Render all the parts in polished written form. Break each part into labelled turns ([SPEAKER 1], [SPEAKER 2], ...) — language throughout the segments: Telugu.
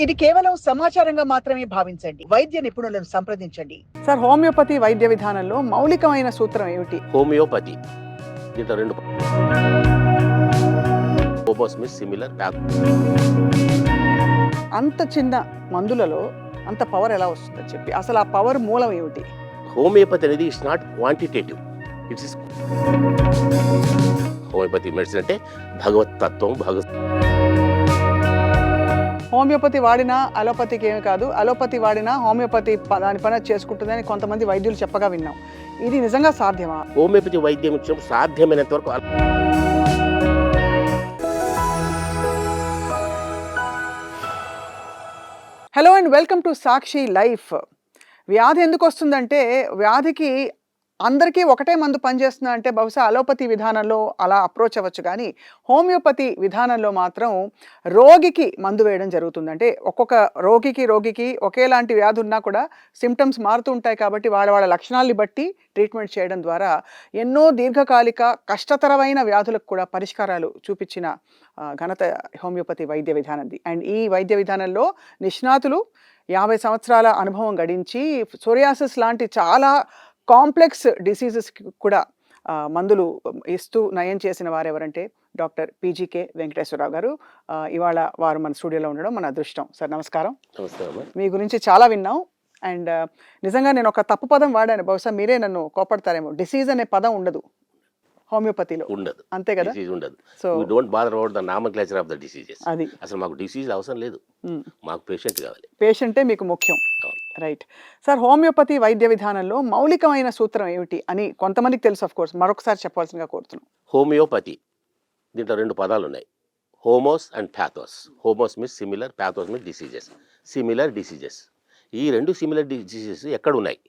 [SPEAKER 1] ఇది కేవలం సమాచారంగా మాత్రమే భావించండి. వైద్య నిపుణులను సంప్రదించండి.
[SPEAKER 2] సార్, హోమియోపతి వైద్య విధానంలో మౌలికమైన సూత్రం ఏమిటి?
[SPEAKER 3] హోమియోపతి దీంట్లో రెండు హోమోస్మిస్ సిమిలర్
[SPEAKER 2] అంత చిన్న మందులలో అంత పవర్ ఎలా వస్తుందని చెప్పి అసలు ఆ పవర్ మూలం ఏమిటి?
[SPEAKER 3] హోమియోపతి అనేది it's not quantitative, it's is homeopathy medicine అంటే భగవత్ తత్వం.
[SPEAKER 2] హోమియోపతి వాడినా అలోపతికి ఏమి కాదు, అలోపతి వాడినా హోమియోపతి దాని పని చేసుకుంటుందని కొంతమంది వైద్యులు చెప్పగా విన్నాం. ఇది నిజంగా సాధ్యమా?
[SPEAKER 3] హోమియోపతి వైద్యం ఇచ్చినప్పుడు సాధ్యమైనంత వరకు
[SPEAKER 2] hello and welcome to Sakshi life. వ్యాధి ఎందుకు వస్తుందంటే, వ్యాధికి అందరికీ ఒకటే మందు పనిచేస్తుందా అంటే బహుశా అలోపతి విధానంలో అలా అప్రోచ్ అవ్వచ్చు, కానీ హోమియోపతి విధానంలో మాత్రం రోగికి మందు వేయడం జరుగుతుంది. అంటే ఒక్కొక్క రోగికి ఒకేలాంటి వ్యాధి ఉన్నా కూడా సిమ్టమ్స్ మారుతూ ఉంటాయి కాబట్టి వాళ్ళ లక్షణాలని బట్టి ట్రీట్మెంట్ చేయడం ద్వారా ఎన్నో దీర్ఘకాలిక కష్టతరమైన వ్యాధులకు కూడా పరిష్కారాలు చూపించిన ఘనత హోమియోపతి వైద్య విధానంది. అండ్ ఈ వైద్య విధానంలో నిష్ణాతులు 50 సంవత్సరాల అనుభవం గడించి సోరియాసిస్ లాంటి చాలా కాంప్లెక్స్ డిసీజెస్కి కూడా మందులు ఇస్తూ నయం చేసిన వారు ఎవరంటే డాక్టర్ పీజీకే వెంకటేశ్వరరావు గారు. ఇవాళ వారు మన స్టూడియోలో ఉండడం మన అదృష్టం. సార్ నమస్కారం. మీ గురించి చాలా విన్నాం. అండ్ నిజంగా నేను ఒక తప్పు పదం వాడాను, బహుశా మీరే నన్ను కోపడతారేమో. డిసీజ్ అనే పదం ఉండదు హోమియోపతిలో,
[SPEAKER 3] ఉండదు,
[SPEAKER 2] అంతే కదా?
[SPEAKER 3] డిసీజ్ ఉండదు.
[SPEAKER 2] So
[SPEAKER 3] we don't bother about the nomenclature of the diseases.
[SPEAKER 2] అది
[SPEAKER 3] అసలు మాకు డిసీజ్ అవసరం లేదు, మాకు పేషెంట్ కావాలి.
[SPEAKER 2] పేషెంటే మీకు ముఖ్యం. రైట్ సార్, హోమియోపతి వైద్య విధానంలో మౌలికమైన సూత్రం ఏమిటి అని కొంతమందికి తెలుసు, ఆఫ్ కోర్స్ మరొకసారి చెప్పాల్సిందిగా కోరుతున్నాం.
[SPEAKER 3] హోమియోపతి దీంట్లో రెండు పదాలు ఉన్నాయి, homos and pathos. Homos means similar, pathos means diseases. Similar diseases, ఈ రెండు సిమిలర్ డిసీజెస్ ఎక్కడ ఉన్నాయి,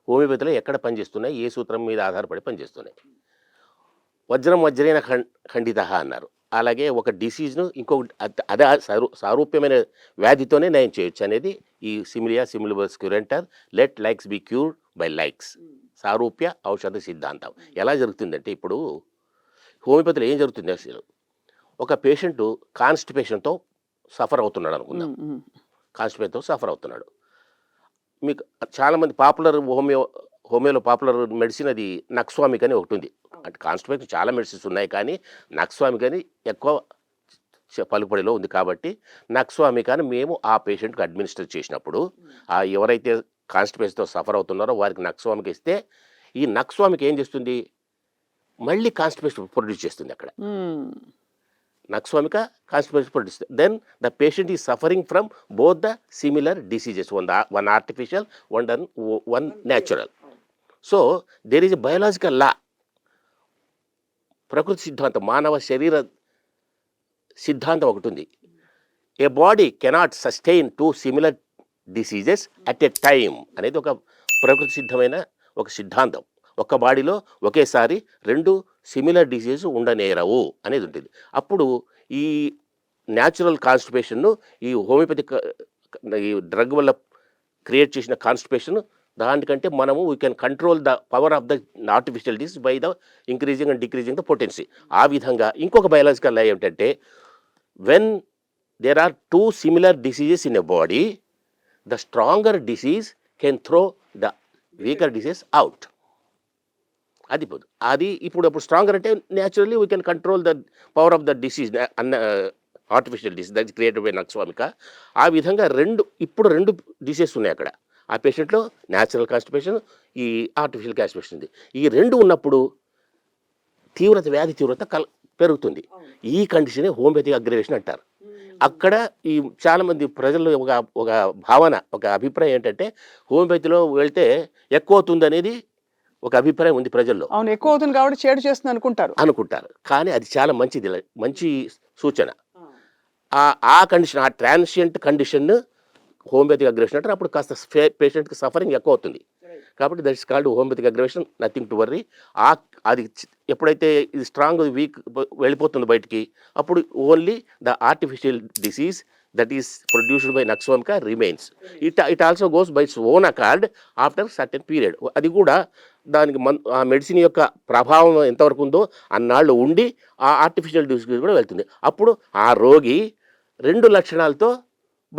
[SPEAKER 3] హోమియోపతిలో ఎక్కడ పనిచేస్తున్నాయి, ఏ సూత్రం మీద ఆధారపడి పనిచేస్తున్నాయి. వజ్రేన ఖండిత అన్నారు. అలాగే ఒక డిసీజ్ను ఇంకొక అదే సారూప్యమైన వ్యాధితోనే నయం చేయొచ్చు అనేది ఈ సిమిలిబస్ క్యూరెంటర్, let likes be cured by likes, సారూప్య ఔషధ సిద్ధాంతం. ఎలా జరుగుతుందంటే, ఇప్పుడు హోమియోపతిలో ఏం జరుగుతుంది అసలు, ఒక పేషెంట్ కాన్స్టిపేషన్తో సఫర్ అవుతున్నాడు అనుకుందాం. కాన్స్టిపేషన్తో సఫర్ అవుతున్నాడు. మీకు చాలామంది పాపులర్ హోమియోలో పాపులర్ మెడిసిన్ అది నక్స్వామిక్ అని ఒకటి ఉంది. అంటే కాన్స్టిపేషన్ చాలా మెడిసిన్స్ ఉన్నాయి, కానీ నక్స్వామిక్ అని ఎక్కువ పలుకుబడిలో ఉంది. కాబట్టి నక్స్వామిక్ అని మేము ఆ పేషెంట్కి అడ్మినిస్టర్ చేసినప్పుడు, ఎవరైతే కాన్స్టిపేషన్తో సఫర్ అవుతున్నారో వారికి నక్స్వామిక్ ఇస్తే, ఈ నక్స్వామిక్ ఏం చేస్తుంది, మళ్ళీ కాన్స్టిపేషన్ ప్రొడ్యూస్ చేస్తుంది. అక్కడ నక్స్వామిక constipation produce, then the patient is suffering from both the similar diseases, one artificial, one natural. So there is a biological law, ప్రకృతి సిద్ధాంతం, మానవ శరీర సిద్ధాంతం ఒకటి ఉంది. A body cannot sustain two similar diseases at a time అనేది ఒక ప్రకృతి సిద్ధమైన ఒక సిద్ధాంతం. ఒక్క బాడీలో ఒకేసారి రెండు సిమిలర్ డిసీజెస్ ఉండనేరవు అనేది ఉంటుంది. అప్పుడు ఈ న్యాచురల్ కాన్స్టిపేషన్ను ఈ హోమియోపతిక్ ఈ డ్రగ్ వల్ల క్రియేట్ చేసిన కాన్స్టిపేషన్, దానికంటే మనము we can control the power of the artificial disease by the increasing and decreasing the potency. ఆ విధంగా ఇంకొక బయాలజికల్ లా ఏమిటంటే, when there are two similar diseases in a body, the stronger disease can throw the weaker disease out. అది ఇప్పుడు స్ట్రాంగర్ అంటే naturally we can control the power of the disease artificial disease that created by nux vomica. ఆ విధంగా ఇప్పుడు రెండు డిసీజెస్ ఉన్నాయి అక్కడ. ఆ పేషెంట్లో న్యాచురల్ కాన్స్టిపేషన్, ఈ ఆర్టిఫిషియల్ కాన్స్టిపేషన్ ఉంది. ఈ రెండు ఉన్నప్పుడు వ్యాధి తీవ్రత పెరుగుతుంది. ఈ కండిషనే హోమియోపతిక్ అగ్రవేషన్ అంటారు. అక్కడ ఈ చాలామంది ప్రజల్లో ఒక భావన, ఒక అభిప్రాయం ఏంటంటే, హోమియోపతిలో వెళ్తే ఎక్కువ అవుతుంది అనేది ఒక అభిప్రాయం ఉంది ప్రజల్లో.
[SPEAKER 2] అవును, ఎక్కువ అవుతుంది కాబట్టి చేడు చేస్తుంది అనుకుంటారు. కానీ అది చాలా మంచి సూచన. ఆ కండిషన్, ఆ ట్రాన్సియంట్ కండిషన్ హోమియోపతిక్ అగ్రెషన్ అంటారు. అప్పుడు కాస్త పేషెంట్కి సఫరింగ్ ఎక్కువ అవుతుంది. కాబట్టి that is called homoeopathic aggression, nothing to worry. అది ఎప్పుడైతే ఇది స్ట్రాంగ్ వీక్ వెళ్ళిపోతుంది బయటికి, అప్పుడు only the artificial disease that is produced by Naxomica remains. It also goes by its own accord after certain period. అది కూడా దానికి ఆ మెడిసిన్ యొక్క ప్రభావం ఎంతవరకు ఉందో అన్నాళ్ళు ఉండి ఆ ఆర్టిఫిషియల్ డిసీజ్ కూడా వెళ్తుంది. అప్పుడు ఆ రోగి రెండు లక్షణాలతో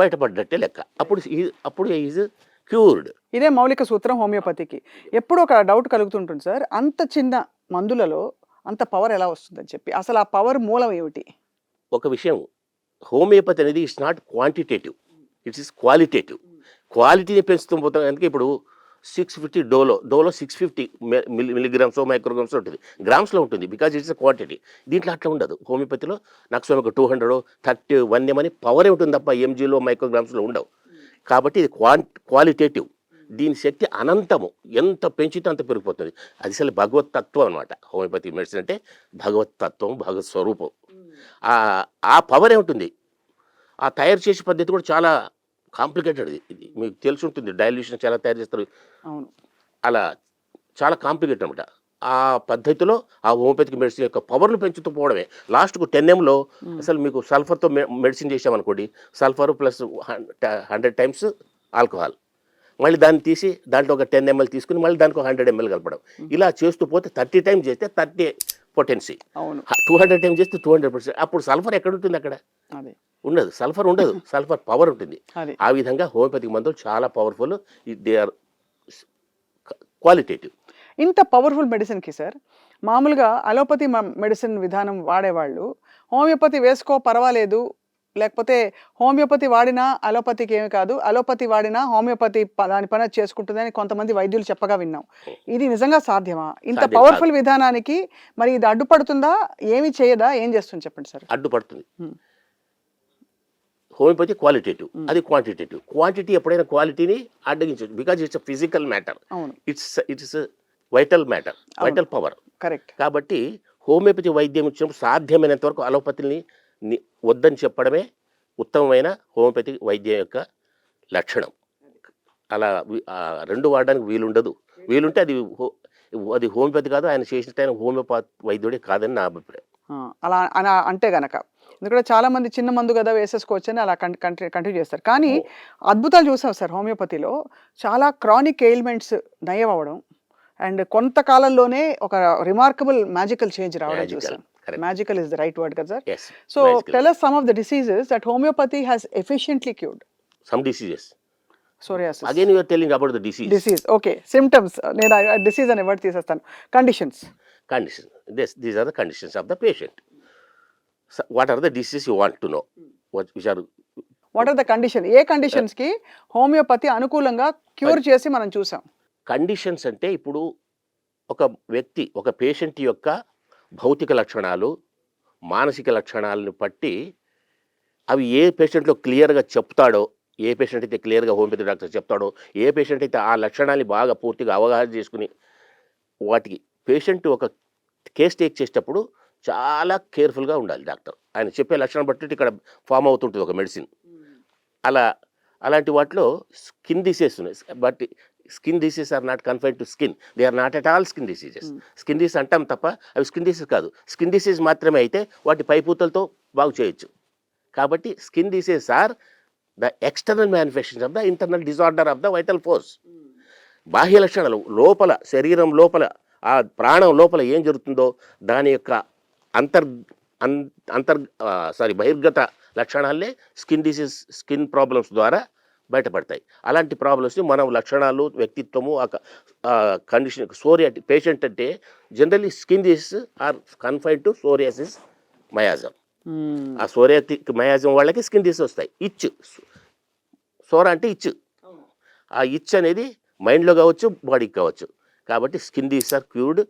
[SPEAKER 3] బయటపడ్డట్టే లెక్క. అప్పుడు ఈజ్ క్యూర్డ్.
[SPEAKER 2] ఇదే మౌలిక సూత్రం హోమియోపతికి. ఎప్పుడు ఒక డౌట్ కలుగుతుంటుంది సార్, అంత చిన్న మందులలో అంత పవర్ ఎలా వస్తుందని చెప్పి. అసలు ఆ పవర్ మూలం ఏమిటి?
[SPEAKER 3] ఒక విషయం, హోమియోపతి అనేది it's not quantitative, it's is qualitative. క్వాలిటీని పెంచుతూ పోతాం కనుక ఇప్పుడు 650 డోలో 650 మిల్లీగ్రామ్స్ మైక్రోగ్రామ్స్ ఉంటుంది, గ్రామ్స్లో ఉంటుంది, బికాజ్ ఇట్స్ అ క్వాంటిటీ. దీంట్లో అట్లా ఉండదు. హోమియోపతిలో నక్సోమ్ ఒక 200 30 1 అని పవరే ఉంటుంది తప్ప ఎంజీలో మైక్రోగ్రామ్స్లో ఉండవు. కాబట్టి ఇది క్వాలిటేటివ్. దీని శక్తి అనంతము, ఎంత పెంచితే అంత పెరిగిపోతుంది. అది అసలు భగవత్ తత్వం అనమాట. హోమియోపతి మెడిసిన్ అంటే భగవత్ తత్వం, భగవత్ స్వరూపం. ఆ పవర్ ఏముంటుంది. ఆ తయారు చేసే పద్ధతి కూడా చాలా కాంప్లికేటెడ్. ఇది మీకు తెలిసి ఉంటుంది, డైల్యూషన్ చాలా తయారు చేస్తారు,
[SPEAKER 2] అవును.
[SPEAKER 3] అలా చాలా కాంప్లికేటెడ్ అనమాట. ఆ పద్ధతిలో ఆ హోమియోపతిక్ మెడిసిన్ యొక్క పవర్ను పెంచుతూ పోవడమే. లాస్ట్కు 10 mలో అసలు మీకు సల్ఫర్తో మెడిసిన్ చేసామనుకోండి, సల్ఫర్ ప్లస్ 100 టైమ్స్ ఆల్కహాల్, మళ్ళీ దాన్ని తీసి దాంట్లో ఒక 10 ml తీసుకుని మళ్ళీ దానికి ఒక 100 ml కలపడం. ఇలా చేస్తూ పోతే 30 టైమ్స్ చేస్తే 30 పొటెన్సీ, 200 టైమ్స్ చేస్తే 200%. అప్పుడు సల్ఫర్ ఎక్కడ ఉంటుంది? అక్కడ ఉండదు, సల్ఫర్ ఉండదు, సల్ఫర్ పవర్ ఉంటుంది. ఆ విధంగా హోమియోపతిక్ మందులు చాలా పవర్ఫుల్, దే ఆర్ క్వాలిటేటివ్.
[SPEAKER 2] ఇంత పవర్ఫుల్ మెడిసిన్కి సార్, మామూలుగా అలోపతి మెడిసిన్ విధానం వాడేవాళ్ళు హోమియోపతి వేసుకో పర్వాలేదు, లేకపోతే హోమియోపతి వాడినా అలోపతికి ఏమి కాదు, అలోపతి వాడినా హోమియోపతి దాని పని చేసుకుంటుందని కొంతమంది వైద్యులు చెప్పగా విన్నాం. ఇది నిజంగా సాధ్యమా? ఇంత
[SPEAKER 3] సాధ్యం
[SPEAKER 2] పవర్ఫుల్ విధానానికి మరి ఇది అడ్డుపడుతుందా? ఏమి చేయదా? ఏం చేస్తుంది చెప్పండి సార్.
[SPEAKER 3] అడ్డుపడుతుంది. హోమియోపతి క్వాలిటేటివ్, అది క్వాంటిటేటివ్. క్వాంటిటీ ఎప్పుడైనా క్వాలిటీని అడ్డగించవచ్చు, because it's a physical matter, it's vital matter, vital power.
[SPEAKER 2] Correct.
[SPEAKER 3] కాబట్టి హోమియోపతి వైద్యం ఇచ్చినప్పుడు సాధ్యమైనంత వరకు అలోపతిని వద్దని చెప్పడమే ఉత్తమమైన హోమియోపతి వైద్యం యొక్క లక్షణం. అలా రెండు వాడడానికి వీలుంటే అది హోమియోపతి కాదు, ఆయన చేసిన హోమియోపతి వైద్యుడే కాదని నా అభిప్రాయం.
[SPEAKER 2] అలా అంటే గనక, ఎందుకంటే చాలా మంది చిన్న మందు కదా వేసేసుకోవచ్చు అని అలా కంటిన్యూ చేస్తారు. కానీ అద్భుతాలు చూసాం సార్ హోమియోపతిలో. చాలా క్రానిక్ ఎయిల్మెంట్స్ నయం అవ్వడం అండ్ కొంతకాలంలోనే ఒక రిమార్కబుల్ మ్యాజికల్ చేంజ్ రావడం చూసాం. Magical is the right word, కదా sir?
[SPEAKER 3] Yes.
[SPEAKER 2] So
[SPEAKER 3] magical.
[SPEAKER 2] tell us some of the diseases that homeopathy has efficiently cured.
[SPEAKER 3] Some diseases.
[SPEAKER 2] Psoriasis.
[SPEAKER 3] Again you are telling about the disease.
[SPEAKER 2] Disease. Okay. Symptoms. నేను disease అనే word తీసేస్తాను. Conditions.
[SPEAKER 3] Conditions. These are the conditions of the patient. So, what are the diseases you want to know?
[SPEAKER 2] What are the condition? A conditions కి హోమియోపతి అనుకూలంగా క్యూర్ చేసి మనం చూసాం?
[SPEAKER 3] కండిషన్స్ అంటే ఇప్పుడు ఒక పేషెంట్ యొక్క భౌతిక లక్షణాలు, మానసిక లక్షణాలను బట్టి అవి ఏ పేషెంట్లో క్లియర్గా చెప్తాడో, ఏ పేషెంట్ అయితే క్లియర్గా హోమియోపతి డాక్టర్ చెప్తాడో, ఏ పేషెంట్ అయితే ఆ లక్షణాన్ని బాగా పూర్తిగా అవగాహన చేసుకుని వాటికి పేషెంట్ ఒక కేస్ టేక్ చేసేటప్పుడు చాలా కేర్ఫుల్గా ఉండాలి డాక్టర్. ఆయన చెప్పే లక్షణం బట్టి ఇక్కడ ఫామ్ అవుతుంటుంది ఒక మెడిసిన్. అలాంటి వాటిలో స్కిన్ డిసీజెస్ ఉన్నాయి. But skin diseases are not confined to skin, they are not at all skin diseases. Skin disease అంటాం తప్ప అవి స్కిన్ డిసీజ్ కాదు. స్కిన్ డిసీజ్ మాత్రమే అయితే వాటి పైపూతలతో బాగు చేయొచ్చు. కాబట్టి skin diseases are the external manifestation of the internal disorder of the vital force. బాహ్య లక్షణాలు లోపల, శరీరం లోపల, ఆ ప్రాణం లోపల ఏం జరుగుతుందో దాని యొక్క బహిర్గత లక్షణాలే స్కిన్ డిసీజ్, స్కిన్ ప్రాబ్లమ్స్ ద్వారా బయటపడతాయి. అలాంటి ప్రాబ్లమ్స్ని మనం లక్షణాలు, వ్యక్తిత్వము, కండిషన్, పేషెంట్ అంటే generally skin disease are confined to psoriasis, miasm. ఆ సోరియాటిక్ మయాజం వాళ్ళకి స్కిన్ డిసీజ్ వస్తాయి. సోరా అంటే ఇచ్చు. ఆ ఇచ్ అనేది మైండ్లో కావచ్చు, బాడీకి కావచ్చు. కాబట్టి స్కిన్ డిసీజ్ ఆర్ క్యూర్డ్.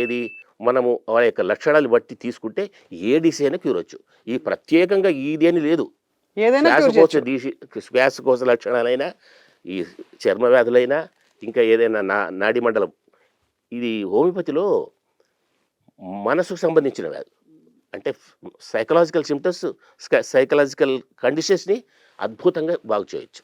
[SPEAKER 3] ఏది మనము వాళ్ళ యొక్క లక్షణాలు బట్టి తీసుకుంటే ఏ డిసీజ్ అయినా క్యూర్ వచ్చు. ఈ ప్రత్యేకంగా ఇది అని లేదు. శ్వాసకోశ లక్షణాలైనా, ఈ చర్మ వ్యాధులైనా, ఇంకా ఏదైనా నాడీ మండలం, ఇది హోమియోపతిలో మనసుకు సంబంధించిన వ్యాధి. అంటే సైకలాజికల్ సిమ్టమ్స్, సైకలాజికల్ కండిషన్స్ని అద్భుతంగా బాగు చేయొచ్చు.